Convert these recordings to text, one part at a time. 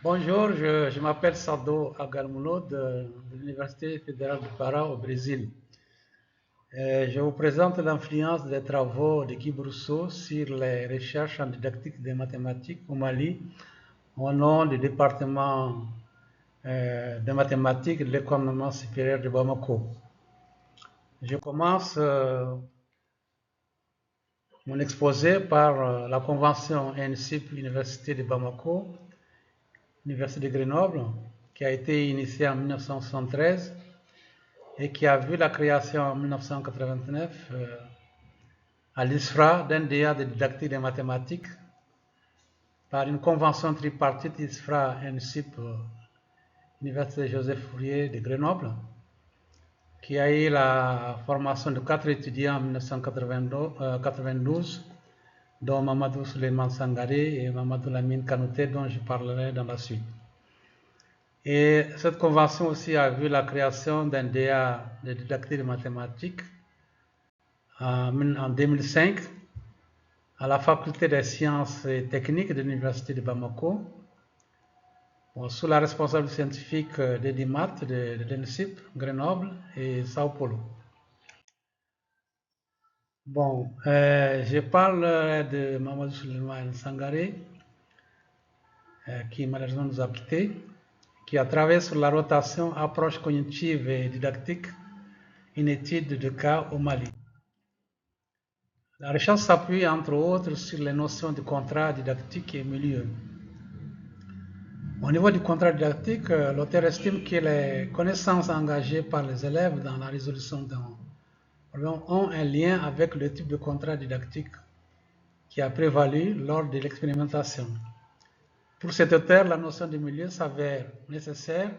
Bonjour, je m'appelle Sado Agarmulo de l'Université fédérale de Pará au Brésil. Je vous présente l'influence des travaux de Guy Brousseau sur les recherches en didactique des mathématiques au Mali au nom du département de mathématiques de l'École normale supérieure de Bamako. Je commence mon exposé par la convention NCIP Université de Bamako, Université de Grenoble, qui a été initiée en 1973 et qui a vu la création en 1989 à l'ISFRA d'un DA de didactique des mathématiques par une convention tripartite ISFRA-NCIP Université Joseph Fourier de Grenoble, qui a eu la formation de 4 étudiants en 1992, dont Mamadou Suleiman Sangaré et Mamadou Lamine Kanouté, dont je parlerai dans la suite. Et cette convention aussi a vu la création d'un DA de didactique des mathématiques en 2005 à la faculté des sciences et techniques de l'université de Bamako, sous la responsable scientifique d'Edimat de l'ENSIP, Grenoble et Sao Paulo. Bon, je parle de Mamadou Suleiman Sangaré, qui malheureusement nous a quittés, qui a travaillé sur la rotation, approche cognitive et didactique, une étude de cas au Mali. La recherche s'appuie entre autres sur les notions de contrat didactique et milieu. Au niveau du contrat didactique, l'auteur estime que les connaissances engagées par les élèves dans la résolution d'un problème ont un lien avec le type de contrat didactique qui a prévalu lors de l'expérimentation. Pour cet auteur, la notion de milieu s'avère nécessaire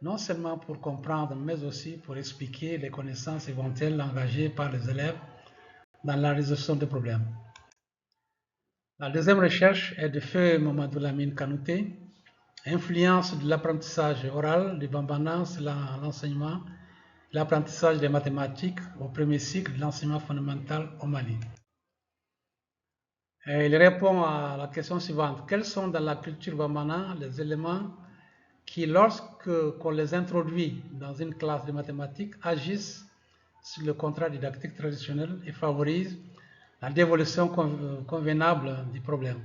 non seulement pour comprendre, mais aussi pour expliquer les connaissances éventuelles engagées par les élèves dans la résolution des problèmes. La deuxième recherche est de feu Mamadou Lamine Kanouté, influence de l'apprentissage oral du bambana sur l'enseignement, l'apprentissage des mathématiques au premier cycle de l'enseignement fondamental au Mali. Et il répond à la question suivante. Quels sont dans la culture bambana les éléments qui, lorsqu'on les introduit dans une classe de mathématiques, agissent sur le contrat didactique traditionnel et favorisent la dévolution convenable du problème?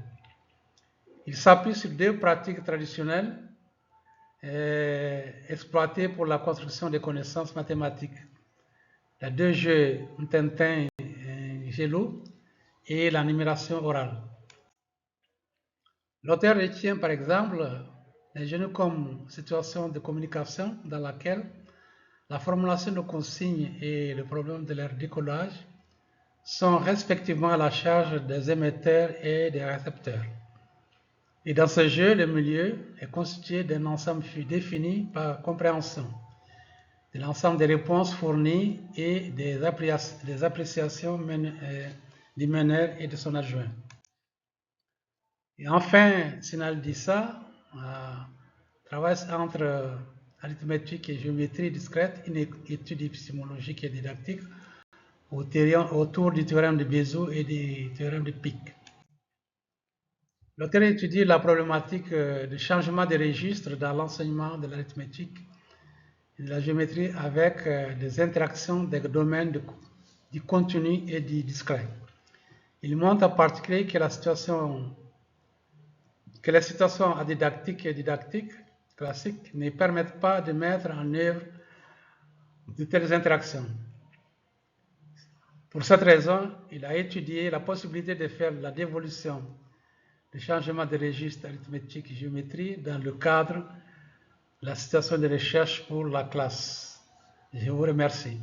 Il s'appuie sur deux pratiques traditionnelles exploitées pour la construction des connaissances mathématiques. Les deux jeux Tintin et Gelou et la numération orale. L'auteur retient par exemple les jeux comme situation de communication dans laquelle la formulation de consignes et le problème de leur décollage sont respectivement à la charge des émetteurs et des récepteurs. Et dans ce jeu, le milieu est constitué d'un ensemble défini par compréhension, de l'ensemble des réponses fournies et des appréciations du meneur et de son adjoint. Et enfin, Sinal Dissa travaille entre arithmétique et géométrie discrète, une étude épistémologique et didactique autour du théorème de Bézout et du théorème de Pic. L'auteur étudie la problématique du changement des registres dans l'enseignement de l'arithmétique et de la géométrie avec des interactions des domaines du continu et du discret. Il montre en particulier que les situations adidactiques et didactiques classiques ne permettent pas de mettre en œuvre de telles interactions. Pour cette raison, il a étudié la possibilité de faire la dévolution du changement de registre arithmétique et géométrie dans le cadre de la situation de recherche pour la classe. Je vous remercie.